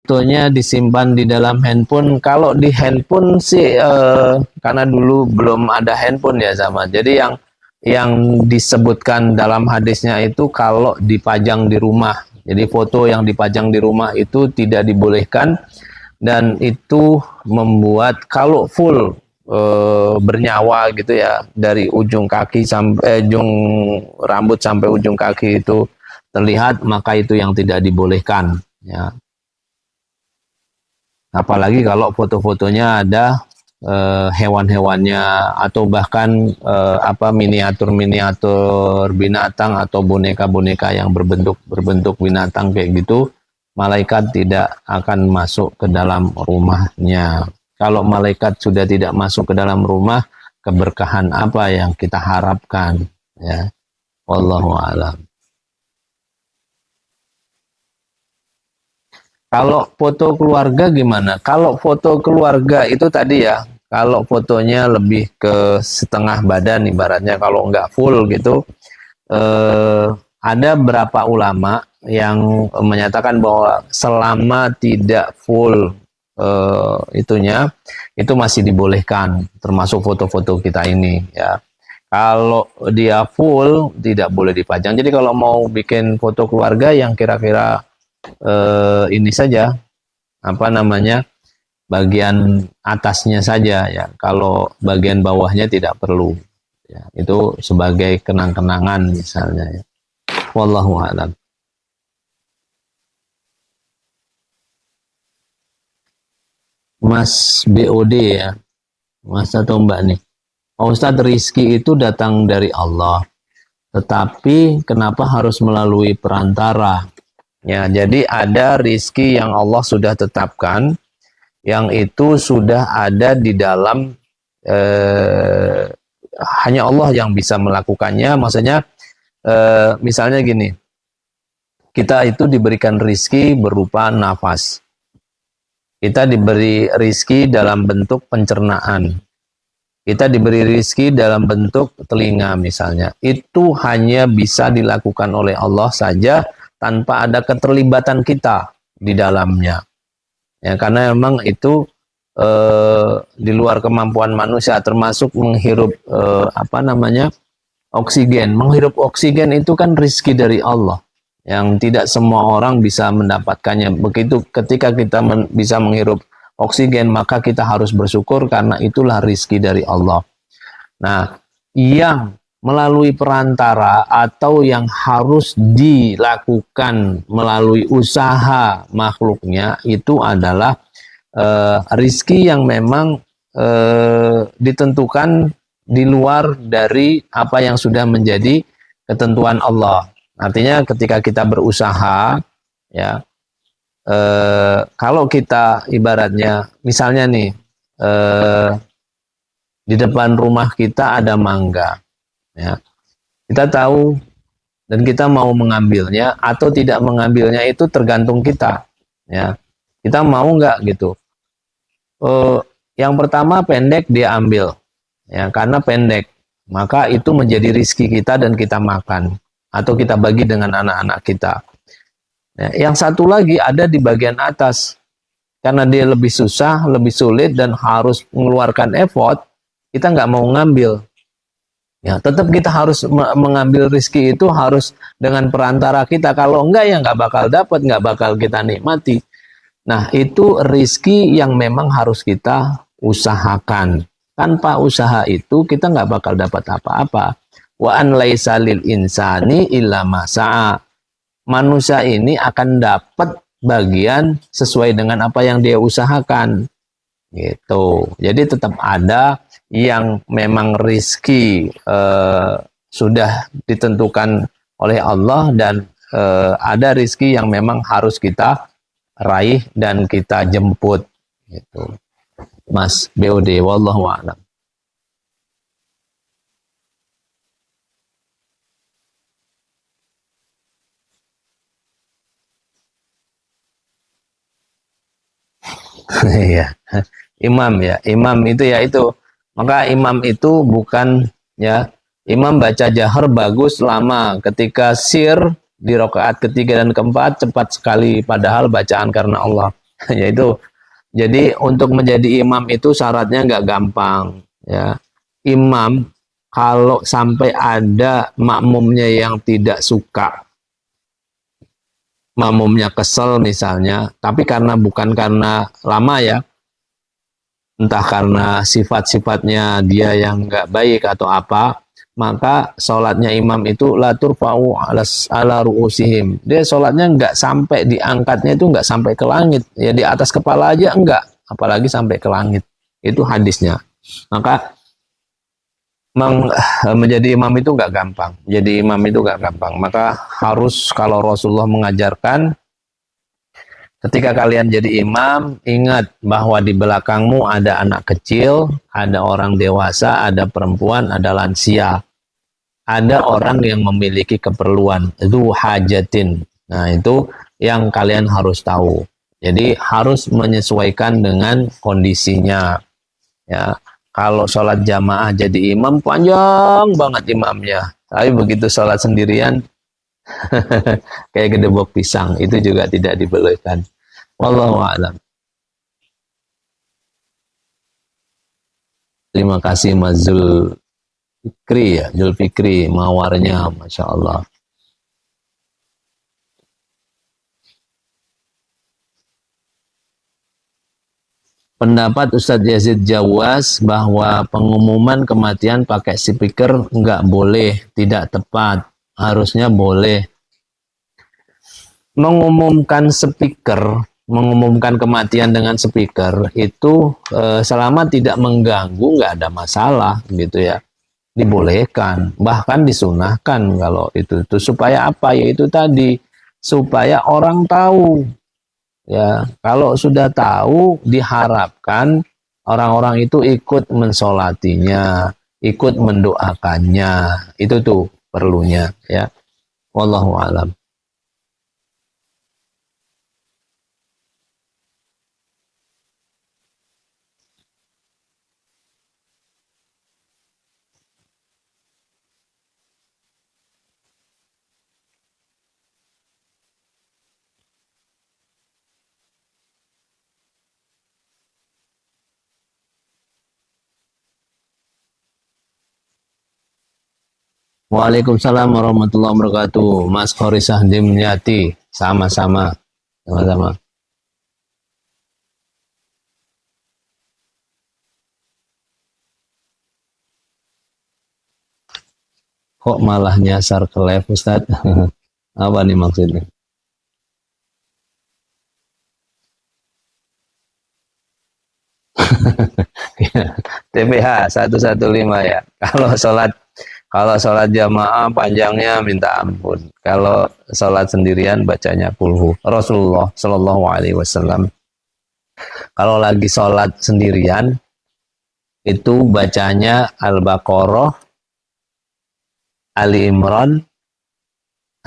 fotonya disimpan di dalam handphone. Kalau di handphone sih karena dulu belum ada handphone ya sama. Jadi yang disebutkan dalam hadisnya itu kalau dipajang di rumah. Jadi foto yang dipajang di rumah itu tidak dibolehkan, dan itu membuat kalau full bernyawa gitu ya, dari ujung kaki sampai ujung rambut sampai ujung kaki itu terlihat, maka itu yang tidak dibolehkan ya. Apalagi kalau foto-fotonya ada hewan-hewannya atau bahkan miniatur-miniatur binatang atau boneka-boneka yang berbentuk binatang kayak gitu, malaikat tidak akan masuk ke dalam rumahnya. Kalau malaikat sudah tidak masuk ke dalam rumah, keberkahan apa yang kita harapkan ya. Wallahu a'lam. Kalau foto keluarga gimana? Kalau foto keluarga itu tadi ya, kalau fotonya lebih ke setengah badan ibaratnya, kalau nggak full gitu, ada beberapa ulama yang menyatakan bahwa selama tidak full itunya, itu masih dibolehkan, termasuk foto-foto kita ini ya. Kalau dia full, tidak boleh dipajang. Jadi kalau mau bikin foto keluarga yang kira-kira ini saja, bagian atasnya saja ya, kalau bagian bawahnya tidak perlu ya, itu sebagai kenang-kenangan misalnya ya. Wallahu a'lam. Mas BOD ya, Mas atau Mbak nih, Ustadz, rizki itu datang dari Allah, tetapi kenapa harus melalui perantara? Ya, jadi ada rizki yang Allah sudah tetapkan, yang itu sudah ada di dalam, hanya Allah yang bisa melakukannya. Maksudnya, misalnya gini, kita itu diberikan rizki berupa nafas. Kita diberi rizki dalam bentuk pencernaan. Kita diberi rizki dalam bentuk telinga misalnya. Itu hanya bisa dilakukan oleh Allah saja, tanpa ada keterlibatan kita di dalamnya ya, karena memang itu di luar kemampuan manusia, termasuk menghirup oksigen. Menghirup oksigen itu kan rizki dari Allah yang tidak semua orang bisa mendapatkannya. Begitu ketika kita bisa menghirup oksigen, maka kita harus bersyukur karena itulah rizki dari Allah. Nah, yang melalui perantara atau yang harus dilakukan melalui usaha makhluknya, itu adalah rizki yang memang ditentukan di luar dari apa yang sudah menjadi ketentuan Allah. Artinya ketika kita berusaha ya, kalau kita ibaratnya misalnya nih, di depan rumah kita ada mangga ya, kita tahu dan kita mau mengambilnya atau tidak mengambilnya itu tergantung kita ya. Kita mau nggak gitu. Yang pertama, pendek dia ambil ya, karena pendek, maka itu menjadi rizki kita dan kita makan atau kita bagi dengan anak-anak kita ya. Yang satu lagi ada di bagian atas, karena dia lebih susah, lebih sulit dan harus mengeluarkan effort, kita nggak mau ngambil ya. Tetap kita harus mengambil rizki itu harus dengan perantara kita. Kalau enggak ya nggak bakal dapat, nggak bakal kita nikmati. Nah, itu rizki yang memang harus kita usahakan. Tanpa usaha itu kita nggak bakal dapat apa-apa. Wa an laisa lil insani illa ma sa'a. Manusia ini akan dapat bagian sesuai dengan apa yang dia usahakan. Gitu. Jadi tetap ada yang memang rizki sudah ditentukan oleh Allah, dan ada rizki yang memang harus kita raih dan kita jemput gitu. Mas BOD, wallahu a'lam. Iya. Imam ya, imam itu ya itu. Maka imam itu bukan ya, imam baca jahar bagus lama, ketika sir di rakaat ketiga dan keempat cepat sekali, padahal bacaan karena Allah. Yaitu, jadi untuk menjadi imam itu syaratnya nggak gampang. Ya, imam kalau sampai ada makmumnya yang tidak suka, makmumnya kesel misalnya, tapi bukan karena lama ya, entah karena sifat-sifatnya dia yang nggak baik atau apa, maka sholatnya imam itu la turfa'u ala ru'usihim. Dia sholatnya nggak sampai diangkatnya, itu nggak sampai ke langit. Ya di atas kepala aja enggak, apalagi sampai ke langit. Itu hadisnya. Maka menjadi imam itu nggak gampang. Jadi imam itu nggak gampang. Maka harus, kalau Rasulullah mengajarkan, ketika kalian jadi imam, ingat bahwa di belakangmu ada anak kecil, ada orang dewasa, ada perempuan, ada lansia. Ada orang yang memiliki keperluan, dzu hajatin. Nah, itu yang kalian harus tahu. Jadi harus menyesuaikan dengan kondisinya. Ya, kalau sholat jamaah jadi imam, panjang banget imamnya. Tapi begitu sholat sendirian, kayak gedebok pisang, itu juga tidak dibolehkan. Wallahu a'lam. Terima kasih Mas Zulfikri ya, Zulfikri, mawarnya, Masya Allah. Pendapat Ustadz Yazid Jawas bahwa pengumuman kematian pakai speaker nggak boleh, tidak tepat. Harusnya boleh. Mengumumkan kematian dengan speaker itu selama tidak mengganggu, nggak ada masalah gitu ya. Dibolehkan, bahkan disunahkan kalau itu supaya apa? Yaitu tadi, supaya orang tahu. Ya, kalau sudah tahu, diharapkan orang-orang itu ikut mensolatinya, ikut mendoakannya. Itu tuh perlunya ya. Wallahu a'lam. Waalaikumsalam warahmatullahi wabarakatuh. Mas Khorisah Dimyati, sama-sama, sama-sama. Kok malah nyasar ke live Ustaz? Apa nih maksudnya? TPH 115 ya. Kalau sholat jamaah panjangnya minta ampun. Kalau sholat sendirian bacanya kulhu. Rasulullah Shallallahu Alaihi Wasallam kalau lagi sholat sendirian itu bacanya Al-Baqarah, Ali Imran,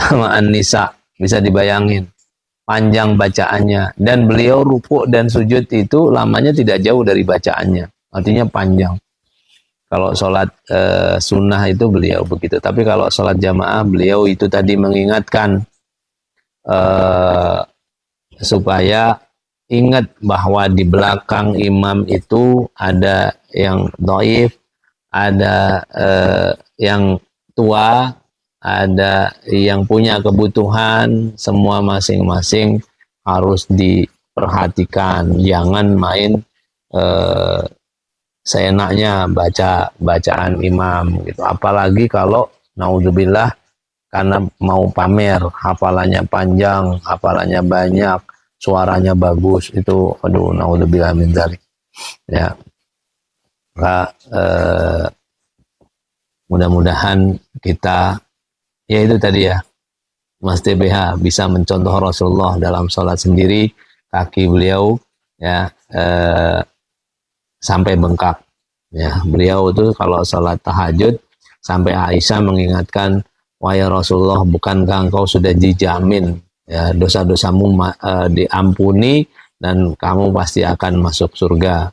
sama An-Nisa. Bisa dibayangin panjang bacaannya. Dan beliau rukuk dan sujud itu lamanya tidak jauh dari bacaannya. Artinya panjang. Kalau sholat sunnah itu beliau begitu. Tapi kalau sholat jamaah beliau itu tadi mengingatkan supaya ingat bahwa di belakang imam itu ada yang dhaif, ada yang tua, ada yang punya kebutuhan, semua masing-masing harus diperhatikan. Jangan main seenaknya baca bacaan imam gitu. Apalagi kalau naudzubillah karena mau pamer, hafalannya panjang, hafalannya banyak, suaranya bagus, itu aduh naudzubillah min dzalik. Ya. Maka mudah-mudahan kita, ya itu tadi ya, Mas TBH bisa mencontoh Rasulullah dalam sholat sendiri, kaki beliau ya sampai bengkak. Ya, beliau itu kalau sholat tahajud sampai Aisyah mengingatkan, wahai Rasulullah, bukankah engkau sudah dijamin ya dosa-dosamu diampuni dan kamu pasti akan masuk surga?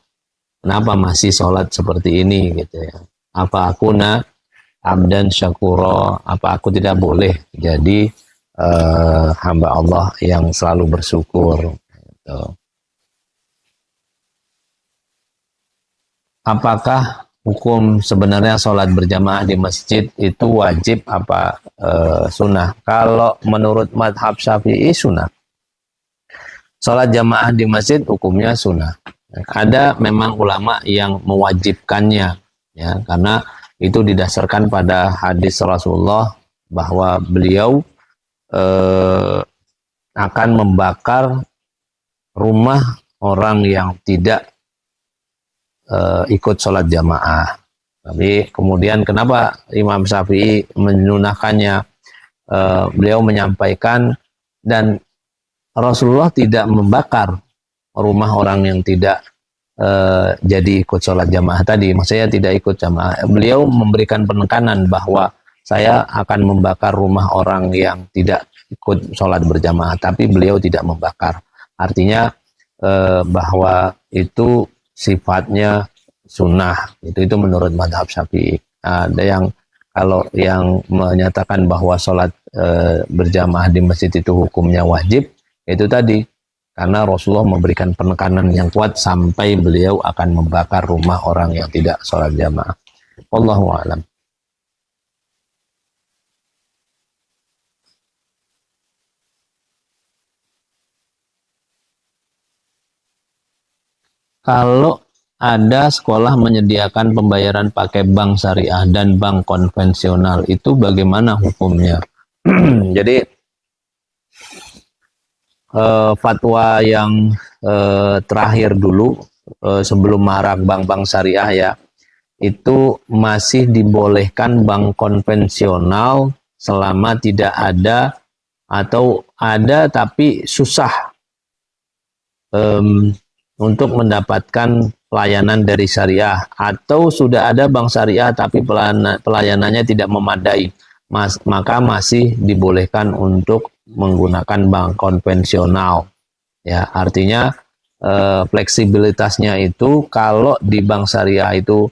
Kenapa masih sholat seperti ini gitu ya? Apa aku abdan syakuro? Apa aku tidak boleh jadi hamba Allah yang selalu bersyukur? Gitu. apakah hukum sebenarnya sholat berjamaah di masjid itu wajib apa sunnah? Kalau menurut madhab Syafi'i sunnah. Sholat jamaah di masjid hukumnya sunnah. Ada memang ulama yang mewajibkannya, ya, karena itu didasarkan pada hadis Rasulullah bahwa beliau akan membakar rumah orang yang tidak ikut sholat jamaah. Tapi kemudian kenapa Imam Syafi'i menunahkannya? Beliau menyampaikan, dan Rasulullah tidak membakar rumah orang yang tidak jadi ikut sholat jamaah tadi. Maksudnya tidak ikut jamaah. Beliau memberikan penekanan bahwa saya akan membakar rumah orang yang tidak ikut sholat berjamaah, tapi beliau tidak membakar. Artinya bahwa itu sifatnya sunnah. Itu menurut madhab Syafi'i. Ada yang kalau yang menyatakan bahwa sholat berjamaah di masjid itu hukumnya wajib, itu tadi karena Rasulullah memberikan penekanan yang kuat sampai beliau akan membakar rumah orang yang tidak sholat jamaah. Wallahu a'lam. Kalau ada sekolah menyediakan pembayaran pakai bank syariah dan bank konvensional, itu bagaimana hukumnya? Jadi fatwa yang terakhir dulu sebelum marak bank-bank syariah, ya, itu masih dibolehkan bank konvensional selama tidak ada, atau ada tapi susah untuk mendapatkan pelayanan dari syariah, atau sudah ada bank syariah tapi pelayanannya tidak memadai, maka masih dibolehkan untuk menggunakan bank konvensional. Ya, artinya fleksibilitasnya itu kalau di bank syariah itu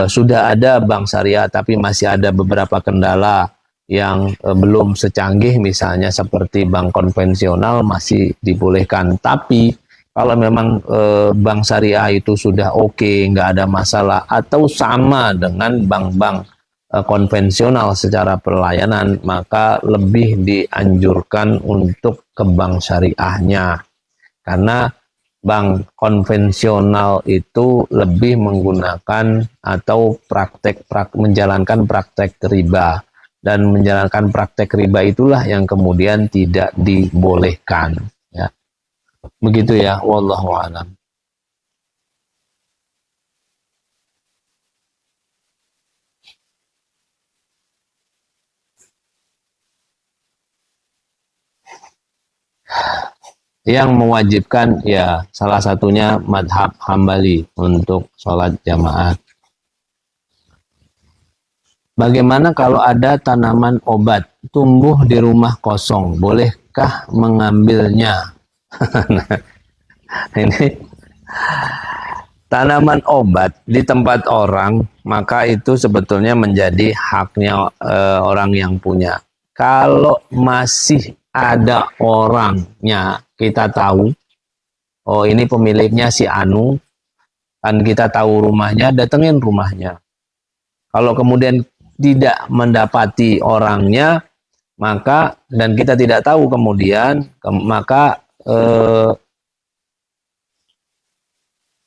sudah ada bank syariah tapi masih ada beberapa kendala yang belum secanggih, misalnya seperti bank konvensional, masih dibolehkan. Tapi kalau memang bank syariah itu sudah oke, nggak ada masalah, atau sama dengan bank-bank konvensional secara pelayanan, maka lebih dianjurkan untuk ke bank syariahnya. Karena bank konvensional itu lebih menggunakan atau menjalankan praktek riba. Dan menjalankan praktek riba itulah yang kemudian tidak dibolehkan. Ya. Begitu ya, wallahu a'lam. Yang mewajibkan, ya, salah satunya madhab Hambali untuk sholat jamaah. Bagaimana kalau ada tanaman obat tumbuh di rumah kosong, bolehkah mengambilnya? Nah, ini tanaman obat di tempat orang, maka itu sebetulnya menjadi haknya orang yang punya. Kalau masih ada orangnya, kita tahu, oh ini pemiliknya si Anu, kan kita tahu rumahnya, datengin rumahnya. Kalau kemudian tidak mendapati orangnya, maka, dan kita tidak tahu kemudian, maka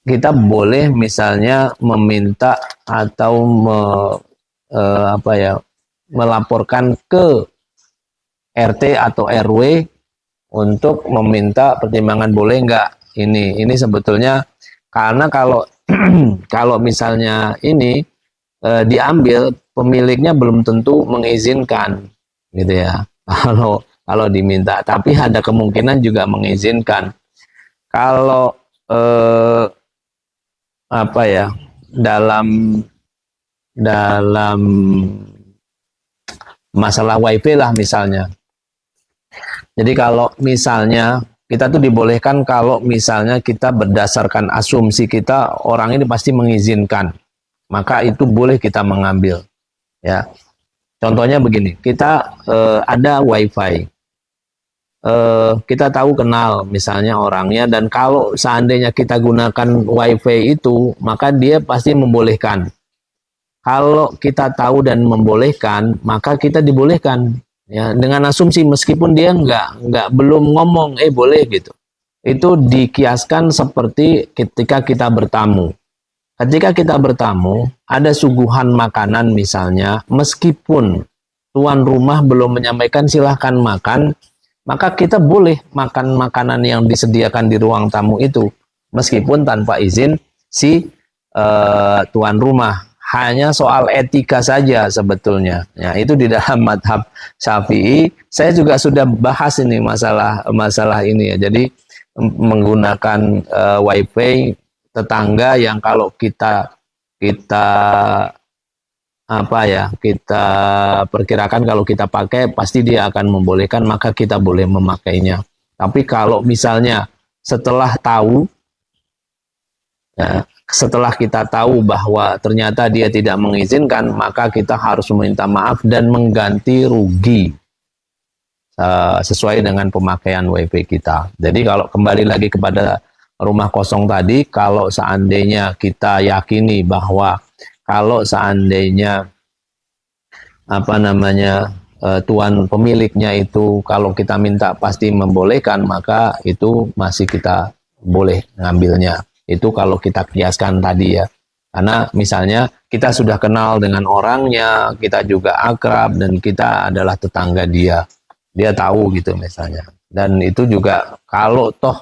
kita boleh misalnya meminta atau melaporkan ke RT atau RW untuk meminta pertimbangan boleh nggak ini sebetulnya, karena kalau kalau misalnya ini diambil, pemiliknya belum tentu mengizinkan, gitu ya. Kalau diminta, tapi ada kemungkinan juga mengizinkan. Kalau dalam masalah wifi lah misalnya. Jadi kalau misalnya kita tuh dibolehkan kalau misalnya kita berdasarkan asumsi kita orang ini pasti mengizinkan, maka itu boleh kita mengambil, ya. Contohnya begini, kita ada wifi, kita tahu kenal misalnya orangnya, dan kalau seandainya kita gunakan wifi itu, maka dia pasti membolehkan. Kalau kita tahu dan membolehkan, maka kita dibolehkan, ya, dengan asumsi meskipun dia belum ngomong boleh gitu. Itu dikiaskan seperti ketika kita bertamu. Ketika kita bertamu, ada suguhan makanan misalnya, meskipun tuan rumah belum menyampaikan silahkan makan, maka kita boleh makan makanan yang disediakan di ruang tamu itu, meskipun tanpa izin si tuan rumah. Hanya soal etika saja sebetulnya. Ya, itu di dalam madhab Syafi'i. Saya juga sudah bahas ini masalah ini ya. Jadi menggunakan wifi tetangga yang kalau kita perkirakan kalau kita pakai pasti dia akan membolehkan, maka kita boleh memakainya. Tapi kalau misalnya setelah tahu, ya, setelah kita tahu bahwa ternyata dia tidak mengizinkan, maka kita harus meminta maaf dan mengganti rugi sesuai dengan pemakaian wifi kita. Jadi kalau kembali lagi kepada rumah kosong tadi, kalau seandainya kita yakini bahwa kalau seandainya tuan pemiliknya itu kalau kita minta pasti membolehkan, maka itu masih kita boleh ngambilnya. Itu kalau kita kiaskan tadi ya. Karena misalnya kita sudah kenal dengan orangnya, kita juga akrab, dan kita adalah tetangga dia. Dia tahu gitu misalnya. Dan itu juga kalau toh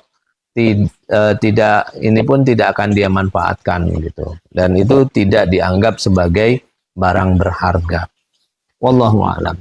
tidak, ini pun tidak akan dia manfaatkan gitu. Dan itu tidak dianggap sebagai barang berharga. Wallahu a'lam.